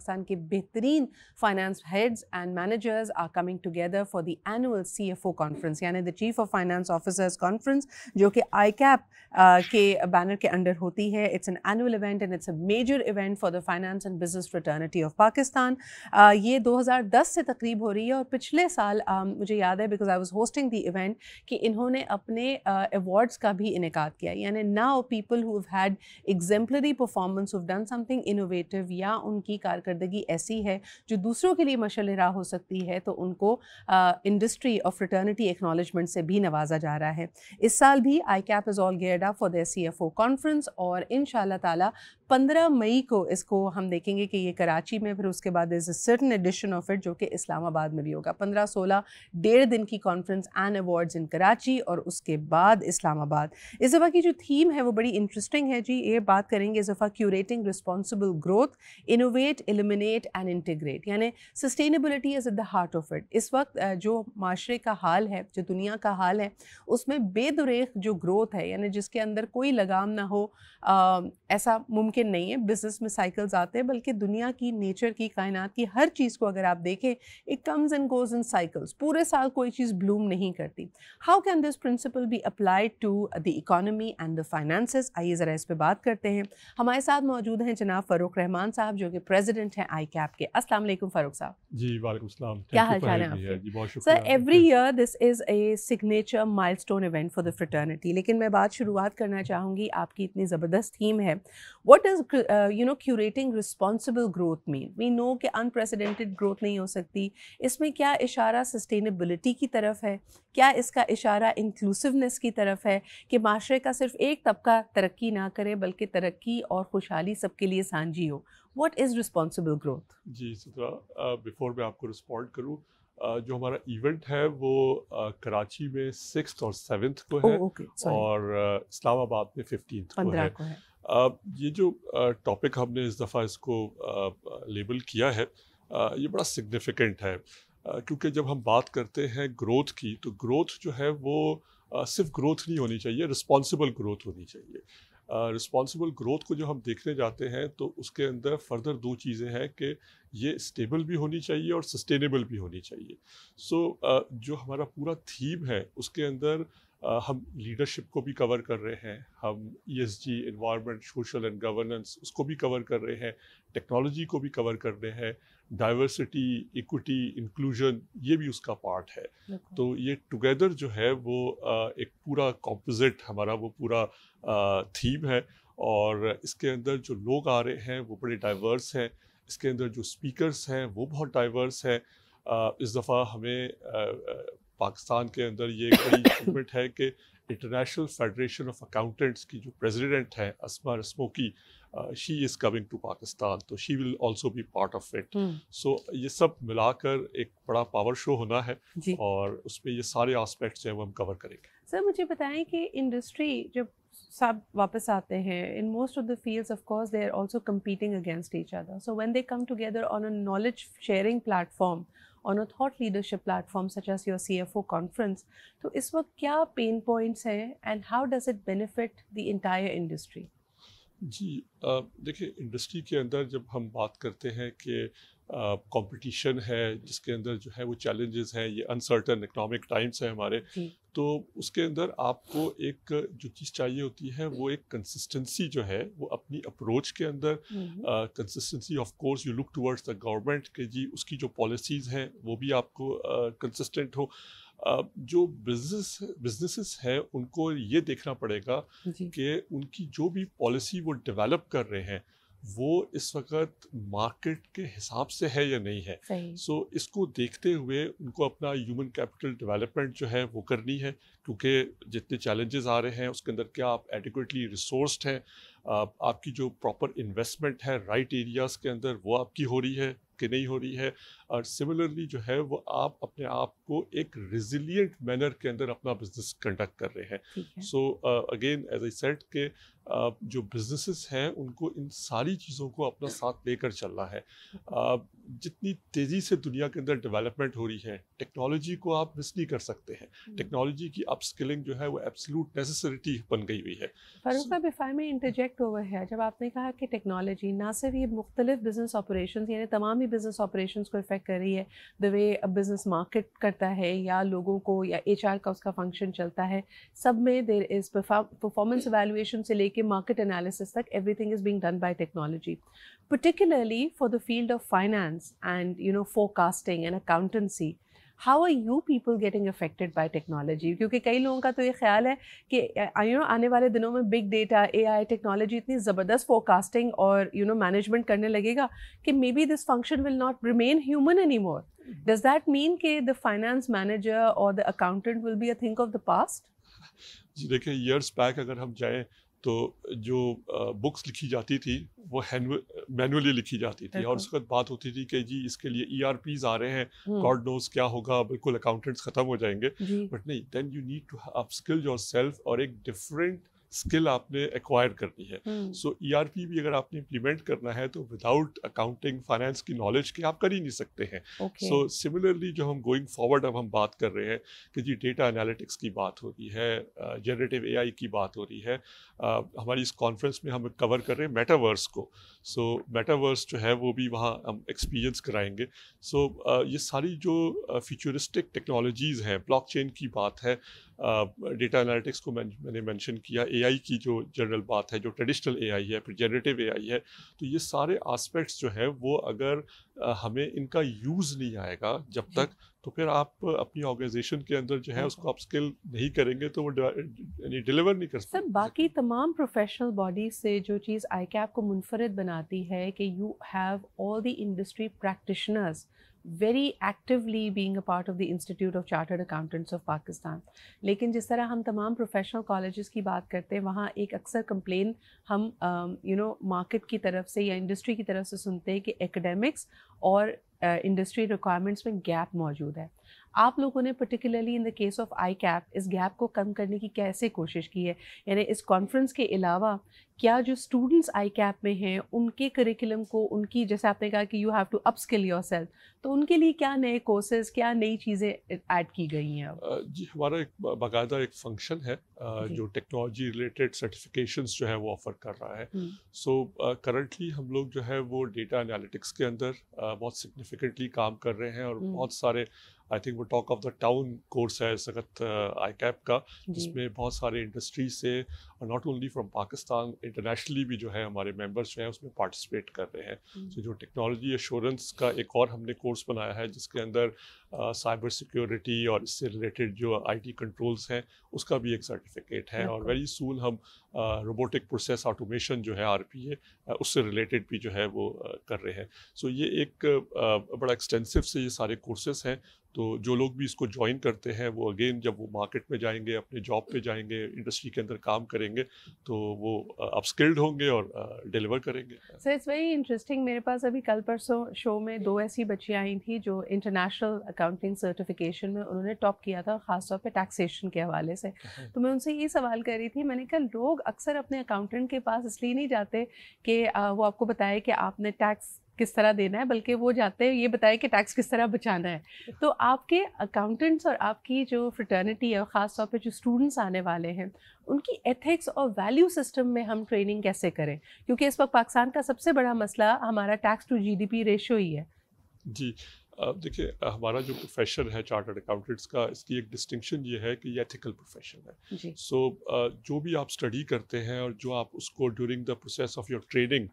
پاکستان کے بہترین finance heads and managers are coming together for the annual CFO conference, یعنی the chief of finance officers conference, جو کہ ICAP کے banner کے انڈر ہوتی ہے. It's an annual event and it's a major event for the finance and business fraternity of Pakistan. یہ 2010 سے تقریب ہو رہی ہے، اور پچھلے سال مجھے یاد ہے because I was hosting the event کہ انہوں نے اپنے ایوارڈس کا بھی انعقاد کیا. یعنی now people who have had exemplary performance, who done some thing innovative, یا ان کی کارکردگی ایسی ہے جو دوسروں کے لیے مشعل راہ ہو سکتی ہے، تو ان کو انڈسٹری اور فریٹرنٹی ایکنالجمنٹ سے بھی نوازا جا رہا ہے. اس سال بھی ICAP is all geared up for their CFO conference, اور ان شاء اللہ تعالیٰ 15 مئی کو اس کو ہم دیکھیں گے کہ یہ کراچی میں، پھر اس کے بعد is a certain edition of it جو کہ اسلام آباد میں بھی ہوگا. 15-16 1.5 دن کی کانفرنس اینڈ ایوارڈز ان کراچی، اور اس کے بعد اسلام آباد. اس دفعہ کی جو تھیم ہے وہ بڑی انٹرسٹنگ ہے جی. یہ بات کریں گے اس دفعہ curating responsible growth, innovate, eliminate and integrate, یعنی sustainability is at the heart of it. اس وقت جو معاشرے کا حال ہے، جو دنیا کا حال ہے، اس میں بے دریغ جو گروتھ ہے، یعنی جس کے اندر کوئی لگام نہ ہو، ایسا ممکن نہیں ہے. بزنس میں سائیکلز آتے ہیں، بلکہ دنیا کی، نیچر کی، کائنات کی ہر چیز کو اگر آپ دیکھیں، it comes and goes in cycles. پورے سال کوئی چیز بلوم نہیں کرتی. How can this principle be applied to the economy and the finances? آئیے ذرا اس پہ بات کرتے ہیں. ہمارے ساتھ موجود ہیں جناب فاروق رحمان صاحب، جو کہ پریزیڈنٹ ہیں ICAP کے. السلام علیکم فاروق صاحب. جی وعلیکم السلام. کیا حال چال ہے آپ کے؟ جی بہت شکریہ. سر ایوری ایئر دس از اے سگنیچر مائل stone event for the fraternity, لیکن میں بات شروعات کرنا چاہوں گی، آپ کی اتنی زبردست تھیم ہے. واٹ از کیوریٹنگ رسپانسبل گروتھ مین؟ وی نو کہ انپریسیڈنٹڈ گروتھ نہیں ہو سکتی. اس میں کیا اشارہ سسٹینیبلٹی کی طرف ہے؟ کیا اس کا اشارہ انکلوسیونیس کی طرف ہے کہ معاشرے کا صرف ایک طبقہ ترقی نہ کرے بلکہ ترقی اور خوشحالی سب کے لیے سانجھی ہو؟ What is responsible growth? جی سترا، بیفور میں آپ کو رسپونڈ کروں، جو ہمارا ایونٹ ہے وہ کراچی میں 6 اور 7 کو ہے، اور اسلام آباد میں 15 کو ہے. یہ جو ٹاپک ہم نے اس دفعہ اس کو لیبل کیا ہے، یہ بڑا سگنیفیکنٹ ہے، کیونکہ جب ہم بات کرتے ہیں گروتھ کی، تو گروتھ جو ہے وہ صرف گروتھ نہیں ہونی چاہیے، رسپانسبل گروتھ ہونی چاہیے. رسپانسبل گروتھ کو جو ہم دیکھنے جاتے ہیں تو اس کے اندر فردر 2 چیزیں ہیں کہ یہ اسٹیبل بھی ہونی چاہیے اور سسٹینیبل بھی ہونی چاہیے. جو ہمارا پورا تھیم ہے اس کے اندر ہم لیڈرشپ کو بھی کور کر رہے ہیں، ہم ESG، environment, social and governance, اس کو بھی کور کر رہے ہیں، ٹیکنالوجی کو بھی کور کر رہے ہیں، ڈائیورسٹی، ایکوٹی، انکلوژن، یہ بھی اس کا پارٹ ہے. تو یہ ٹوگیدر جو ہے وہ ایک پورا کمپوزٹ ہمارا وہ پورا تھیم ہے، اور اس کے اندر جو لوگ آ رہے ہیں وہ بڑے ڈائیورس ہیں. اس کے اندر جو اسپیکرس ہیں وہ بہت ڈائیورس ہیں. اس دفعہ ہمیں پاکستان کے اندر یہ ایک بڑی اچیومنٹ ہے کہ انٹرنیشنل فیڈریشن آف اکاؤنٹنٹس کی جو پریزیڈنٹ ہیں اسما رسموکی، she is coming to Pakistan, تو she will also be part of it. So یہ سب ملا کر ایک بڑا پاور شو ہونا ہے، اور اس میں یہ سارے آسپیکٹس ہیں وہ ہم کور کریں گے. سر مجھے بتائیں کہ انڈسٹری جب سب واپس آتے ہیں، in most of the fields of course they are also competing against each other. So when they come together on a knowledge sharing platform, on a thought leadership platform such as your CFO conference, تو اس وقت کیا pain points ہیں and how does it benefit the entire industry؟ جی دیکھیں، industry کے اندر جب ہم بات کرتے ہیں کہ کمپٹیشن ہے، جس کے اندر جو ہے وہ چیلنجز ہیں، یہ انسرٹن اکنامک ٹائمس ہیں ہمارے، تو اس کے اندر آپ کو ایک جو چیز چاہیے ہوتی ہے وہ ایک کنسسٹنسی جو ہے وہ اپنی اپروچ کے اندر، consistency of course you look towards the government کہ جی اس کی جو پالیسیز ہیں وہ بھی آپ کو کنسسٹنٹ ہو. جو بزنسز ہیں ان کو یہ دیکھنا پڑے گا کہ ان کی جو بھی پالیسی وہ ڈیولپ کر رہے ہیں وہ اس وقت مارکیٹ کے حساب سے ہے یا نہیں ہے. سو اس کو دیکھتے ہوئے ان کو اپنا ہیومن کیپٹل ڈیولپمنٹ جو ہے وہ کرنی ہے، کیونکہ جتنے چیلنجز آ رہے ہیں اس کے اندر کیا آپ ایڈیکویٹلی ریسورسڈ ہیں، آپ کی جو پراپر انویسٹمنٹ ہے رائٹ ایریاز کے اندر وہ آپ کی ہو رہی ہے کہ نہیں ہو رہی ہے، اور سملرلی جو ہے وہ آپ اپنے آپ کو ایک ریزیلینٹ مینر کے اندر اپنا بزنس کنڈکٹ کر رہے ہیں. So again as I said کہ جو بزنسز ہیں ان کو ان ساری چیزوں کو اپنا ساتھ لے کر چلنا ہے. جتنی تیزی سے دنیا کے اندر ڈیولپمنٹ ہو رہی ہے ٹیکنالوجی کو آپ مس نہیں کر سکتے ہیں. ٹیکنالوجی کی اپ اسکلنگ جو ہے وہ ایبسلیوٹ نیسیسریٹی بن گئی ہوئی ہے. فاروق صاحب اف آئی میں انٹرجیکٹ اوور ہے, جب آپ نے کہا کہ ٹیکنالوجی نہ صرف یہ مختلف بزنس آپریشنز یعنی تمام ہی بزنس آپریشنز کو افیکٹ کر رہی ہے, دا وے بزنس مارکیٹ کرتا ہے یا لوگوں کو یا ایچ آر کا اس کا فنکشن چلتا ہے, سب میں دیر از پرفارمنس ایویلویشن سے لے کے مارکیٹ انالیسس تک every thing is being done by technology, particularly for the field of finance and forecasting and accountancy. How are you people getting affected by technology? کیونکہ کئی لوگوں کا تو یہ خیال ہے کہ آنے والے دنوں میں بگ ڈیٹا, اے آئی, ٹیکنالوجی اتنی زبردست فورکاسٹنگ اور مینجمنٹ کرنے لگے گا کہ may be this function will not remain human any more. Does that mean کہ دا فائنانس مینیجر اور the accountant will be a thing of the past? جی دیکھیں, ایئرس بیک اگر ہم جائیں تو جو بکس لکھی جاتی تھی وہ مینولی لکھی جاتی تھی, اور اس وقت بات ہوتی تھی کہ جی اس کے لیے ای آر پیز آ رہے ہیں, گاڈ نوز کیا ہوگا, بالکل اکاؤنٹنٹس ختم ہو جائیں گے. بٹ نہیں, then you need to upskill yourself, اور ایک ڈفرینٹ اسکل آپ نے ایکوائر کرنی ہے. سو ای آر پی بھی اگر آپ نے امپلیمنٹ کرنا ہے تو وداؤٹ اکاؤنٹنگ فائنانس کی نالج کے آپ کر ہی نہیں سکتے ہیں. سو سملرلی جو ہم گوئنگ فارورڈ اب ہم بات کر رہے ہیں کہ جی ڈیٹا انالیٹکس کی بات ہو رہی ہے, جنریٹیو اے آئی کی بات ہو رہی ہے, ہماری اس کانفرنس میں ہم کور کر رہے ہیں میٹاورس کو. سو میٹاورس جو ہے وہ بھی وہاں ہم ایکسپیرینس کرائیں گے. سو یہ ساری جو فیوچرسٹک ٹیکنالوجیز ہیں, بلاک چین کی بات ہے, ڈیٹا انالیٹکس کو میں نے مینشن کیا, اے آئی کی جو جنرل بات ہے, جو ٹریڈیشنل اے آئی ہے, پھر جنریٹیو اے آئی ہے, تو یہ سارے آسپیکٹس جو ہیں وہ اگر ہمیں ان کا یوز نہیں آئے گا جب تک, تو پھر آپ اپنی آرگنائزیشن کے اندر جو ہے اس کو اپ اسکل نہیں کریں گے تو وہ یعنی ڈیلیور نہیں کر سکتے. سر باقی تمام پروفیشنل باڈیز سے جو چیز آئی کیپ کو منفرد بناتی ہے کہ you have all the industry practitioners very actively being a part of the Institute of Chartered Accountants of Pakistan. لیکن جس طرح ہم تمام پروفیشنل کالجز کی بات کرتے ہیں, وہاں ایک اکثر کمپلین ہم مارکیٹ کی طرف سے یا انڈسٹری کی طرف سے سنتے ہیں کہ ایکڈیمکس اور انڈسٹری ریکوائرمنٹس میں گیپ موجود ہے. آپ لوگوں نے particularly in the case of ICAP اس گیپ کو کم کرنے کی کیسے کوشش کی ہے؟ یعنی اس کانفرنس کے علاوہ کیا جو اسٹوڈنٹس آئی کیپ میں ہیں ان کے کریکولم کو, ان کی جیسے آپ نے کہا کہ you have to upskill your self, تو ان کے لیے کیا نئے کورسز, کیا نئی چیزیں ایڈ کی گئی ہیں؟ جی ہمارا ایک باقاعدہ ایک فنکشن ہے جو ٹیکنالوجی ریلیٹڈ سرٹیفکیشنز جو ہے وہ آفر کر رہا ہے. سو کرنٹلی ہم لوگ جو ہے وہ ڈیٹا انالیٹکس کے اندر بہت سگنیفیکنٹلی کام کر رہے ہیں, اور بہت سارے آئی تھنک وہ talk of the town course ہے اس وقت آئی کیپ کا, جس میں بہت سارے انڈسٹریز سے, اور not only from Pakistan, internationally بھی جو ہے ہمارے ممبرس جو ہیں اس میں پارٹیسپیٹ کر رہے ہیں. سو جو ٹیکنالوجی ایشورنس کا ایک اور ہم نے کورس بنایا ہے جس کے اندر سائبر سیکیورٹی اور اس سے ریلیٹڈ جو آئی ٹی کنٹرولز ہیں اس کا بھی ایک سرٹیفکیٹ ہے, اور ویری سون ہم روبوٹک پروسیس آٹومیشن جو ہے آر پی اے اس سے ریلیٹڈ بھی جو ہے وہ کر رہے ہیں. سو یہ ایک بڑا ایکسٹینسو سے یہ سارے کورسز ہیں. تو جو لوگ بھی اس کو جوائن کرتے ہیں وہ اگین جب وہ مارکیٹ میں جائیں گے, اپنے جاب پہ جائیں گے, انڈسٹری کے اندر کام کریں گے, تو وہ اپ اسکلڈ ہوں گے اور ڈیلیور کریں گے. Sir it's very interesting. میرے پاس ابھی کل پرسوں شو میں 2 ایسی بچیاں آئی تھیں جو انٹرنیشنل اکاؤنٹنگ سرٹیفکیشن میں انہوں نے ٹاپ کیا تھا, خاص طور پہ ٹیکسیشن کے حوالے سے. تو میں ان سے یہ سوال کر رہی تھی, میں نے کہا لوگ اکثر اپنے اکاؤنٹنٹ کے پاس اس لیے نہیں جاتے کہ وہ آپ کو بتائے کہ آپ نے ٹیکس کس طرح دینا ہے, بلکہ وہ جاتے ہیں یہ بتائے کہ ٹیکس کس طرح بچانا ہے. تو آپ کے اکاؤنٹنٹس اور آپ کی جو فریٹرنیٹی ہے, خاص طور پہ جو اسٹوڈنٹس آنے والے ہیں, ان کی ایتھکس اور ویلیو سسٹم میں ہم ٹریننگ کیسے کریں؟ کیونکہ اس وقت پاکستان کا سب سے بڑا مسئلہ ہمارا tax to G D P ratio ہی ہے. جی دیکھیے, ہمارا جو پروفیشن ہے چارٹرڈ اکاؤنٹنٹس کا, اس کی ایک ڈسٹنکشن یہ ہے کہ یہ ایتھیکل پروفیشن ہے. سو جو بھی آپ اسٹڈی کرتے ہیں اور جو آپ اس کو during the process of your training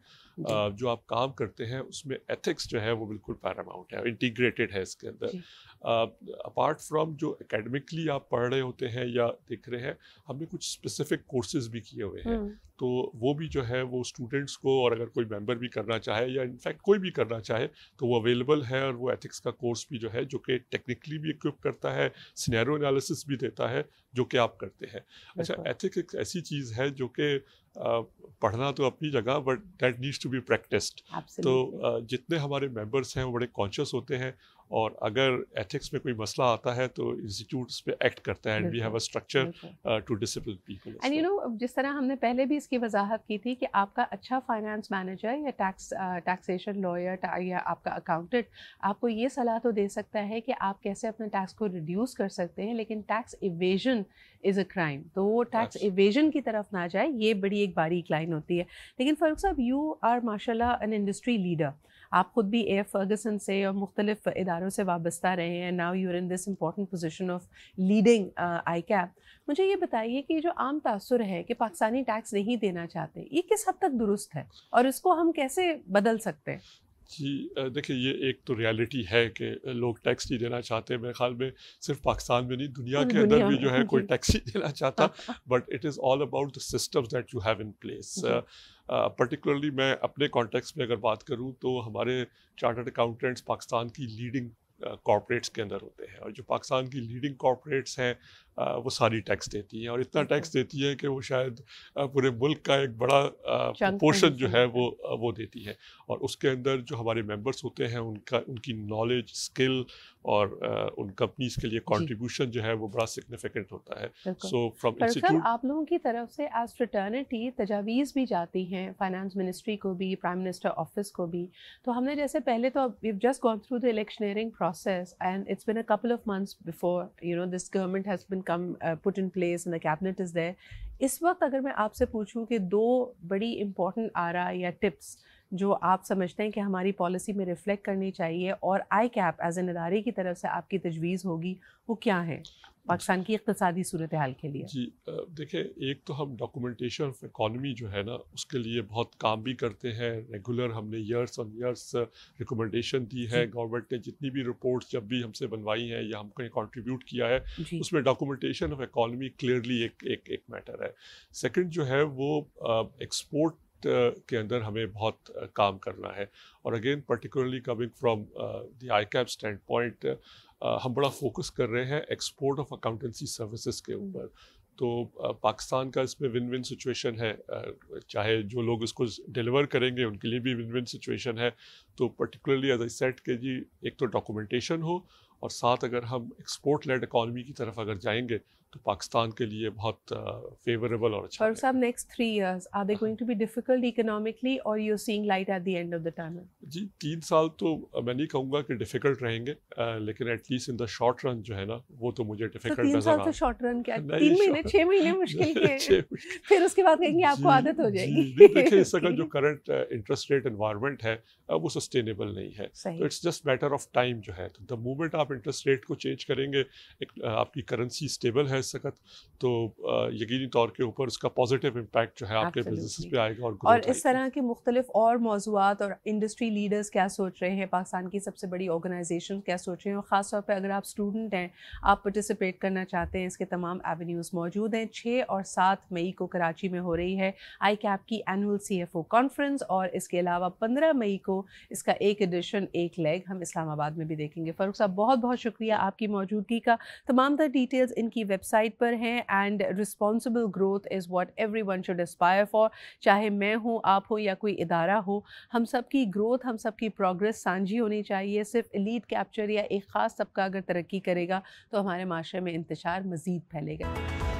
جو آپ کام کرتے ہیں اس میں ایتھکس جو ہے وہ بالکل پیراماؤنٹ ہے, انٹیگریٹڈ ہے اس کے اندر. اپارٹ فرام جو اکیڈمکلی آپ پڑھ رہے ہوتے ہیں یا دیکھ رہے ہیں, ہم نے کچھ اسپیسیفک کورسز بھی کیے ہوئے ہیں, تو وہ بھی جو ہے وہ اسٹوڈنٹس کو, اور اگر کوئی ممبر بھی کرنا چاہے یا انفیکٹ کوئی بھی کرنا چاہے تو وہ اویلیبل ہے. اور وہ ایتھکس کا کورس بھی جو ہے جو کہ ٹیکنیکلی بھی اکوپ کرتا ہے, سینیرو انالیسس بھی دیتا ہے جو کہ آپ کرتے ہیں. اچھا, ایتھکس ایک ایسی چیز ہے جو کہ پڑھنا تو اپنی جگہ, but that needs to be practised. تو جتنے ہمارے ممبرس ہیں وہ بڑے کانشیس ہوتے ہیں, اور اگر ایتھکس میں کوئی مسئلہ آتا ہے تو انسٹیٹیوٹ اس پہ ایکٹ کرتا ہے and we have a structure to discipline people. And you know جس طرح ہم نے پہلے بھی اس کی وضاحت کی تھی کہ آپ کا اچھا فائنانس مینیجر یا ٹیکسیشن لائر یا آپ کا اکاؤنٹنٹ آپ کو یہ صلاح تو دے سکتا ہے کہ آپ کیسے اپنے ٹیکس کو ریڈیوس کر سکتے ہیں، لیکن tax evasion is a crime, تو وہ ٹیکس ایویژن کی طرف نہ جائے، یہ بڑی ایک باریک لائن ہوتی ہے. لیکن فاروق صاحب، یو آر ماشاء اللہ این انڈسٹری لیڈر، آپ خود بھی اے ایف فرگسن سے اور مختلف اداروں سے وابستہ رہے ہیں. Now you are in this important position of leading ICAP. مجھے یہ بتائیے کہ جو عام تاثر ہے کہ پاکستانی ٹیکس نہیں دینا چاہتے، یہ کس حد تک درست ہے اور اس کو ہم کیسے بدل سکتے ہیں؟ جی دیکھیں، یہ ایک تو ریالٹی ہے کہ لوگ ٹیکس نہیں دینا چاہتے. میرے خیال میں صرف پاکستان میں نہیں، دنیا کے اندر بھی جو ہے کوئی ٹیکس نہیں دینا چاہتا. But it is all about the systems that you have in place. Particularly میں اپنے کانٹیکس میں اگر بات کروں تو ہمارے چارٹرڈ اکاؤنٹنٹس پاکستان کی لیڈنگ کارپوریٹس کے اندر ہوتے ہیں، اور جو پاکستان کی لیڈنگ کارپوریٹس ہیں وہ ساری ٹیکس دیتی ہیں، اور اتنا ٹیکس دیتی ہے کہ وہ شاید پورے ملک کا ایک بڑا پورشن جو ہے وہ دیتی ہے. اور اس کے اندر جو ہمارے ممبرس ہوتے ہیں ان کی نالج، اسکل اور ان کمپنیز کے لیے کنٹریبیوشن جو ہے وہ بڑا سگنیفیکنٹ ہوتا ہے. سو فرام انسٹیٹیوٹ آپ لوگوں کی طرف سے ایز فریٹرنٹی تجاویز بھی جاتی ہیں فائنانس منسٹری کو بھی، پرائم منسٹر آفس کو بھی. تو ہم نے جیسے پہلے تو we have just gone through the electioneering process and it's been a couple of months before you know this government has been put in place and the cabinet is there. اس وقت اگر میں آپ سے پوچھوں کہ 2 بڑی امپورٹنٹ آرا یا ٹپس جو آپ سمجھتے ہیں کہ ہماری پالیسی میں ریفلیکٹ کرنی چاہیے اور آئی کیپ ایز این ادارے کی طرف سے آپ کی تجویز ہوگی، وہ کیا ہے پاکستان کی اقتصادی صورتحال کے لیے؟ جی دیکھیں، ایک تو ہم ڈاکومنٹیشن آف اکانومی جو ہے نا اس کے لیے بہت کام بھی کرتے ہیں. ریگولر ہم نے ایئرس آن ایئرس ریکمنڈیشن دی ہے. گورنمنٹ نے جتنی بھی رپورٹس جب بھی ہم سے بنوائی ہیں یا ہم کو کنٹریبیوٹ کیا ہے اس میں ڈاکومنٹیشن آف اکانومی کلیئرلی ایک میٹر ہے. سیکنڈ جو ہے وہ ایکسپورٹ کے اندر ہمیں بہت کام کرنا ہے. اور again particularly coming from the I keep stand point, ہم بڑا فوکس کر رہے ہیں ایکسپورٹ آف اکاؤنٹنسی سروسز کے اوپر. تو پاکستان کا اس میں ون ون سچویشن ہے، چاہے جو لوگ اس کو ڈیلیور کریں گے ان کے لیے بھی ون ون سچویشن ہے. تو پرٹیکولرلی ایز آئی سیٹ کہ جی ایک تو ڈاکومنٹیشن ہو، اور ساتھ اگر ہم ایکسپورٹ لیڈ اکانومی کی طرف اگر جائیں گے تو پاکستان کے لیے بہت فیوریبل اور اچھا ہے. فاروق صاحب، next 3 years are they going to be difficult economically or you're seeing light at the end of the tunnel? جی 3 سال تو میں نہیں کہوں گا کہ ڈیفیکلٹ رہیں گے، لیکن at least in the short run جو ہے نا وہ تو مجھے ڈیفیکلٹ نظر 3 سال تو شارٹ رن کیا، 3 مہینے 6 مہینے مشکل کے، پھر اس کے بعد کہیں گے آپ کو عادت ہو جائے گی. دیکھیں اس کا جو کرنٹ انٹرسٹ ریٹ انوائرمنٹ ہے وہ سسٹینیبل نہیں ہے. تو it's just matter of time جو ہے. دا مومنٹ آپ انٹرسٹ ریٹ کو چینج کریں گے، آپ کی کرنسی اسٹیبل ہے اس وقت، تو یقینی طور کے اوپر اس کا پازیٹیو امپیکٹ جو ہے آپ کے بزنس پہ آئے گا. اور اس طرح کے مختلف اور موضوعات اور انڈسٹری لیڈرز کیا سوچ رہے ہیں، پاکستان کی سب سے بڑی آرگنائزیشن کیا سوچ رہے ہیں، اور خاص طور پہ اگر آپ اسٹوڈنٹ ہیں، آپ پارٹیسپیٹ کرنا چاہتے ہیں، اس کے تمام ایونیوز موجود ہیں. 6 اور 7 مئی کو کراچی میں ہو رہی ہے آئی کیپ کی اینول CFO کانفرنس، اور اس کے علاوہ 15 مئی کو اس کا ایک ایڈیشن، ایک لیگ ہم اسلام آباد میں بھی دیکھیں گے. فاروق صاحب، بہت بہت شکریہ آپ کی موجودگی کا. تمام تر ڈیٹیلز ان کی ویب سائٹ پر ہیں. And responsible growth is what everyone should aspire for. چاہے میں ہوں، آپ ہو یا کوئی ادارہ ہو، ہم سب کی گروتھ، ہم سب کی پروگرس سانجھی ہونی چاہیے. صرف ایلیٹ کیپچر یا ایک خاص طبقہ اگر ترقی کرے گا تو ہمارے معاشرے میں انتشار مزید پھیلے گا.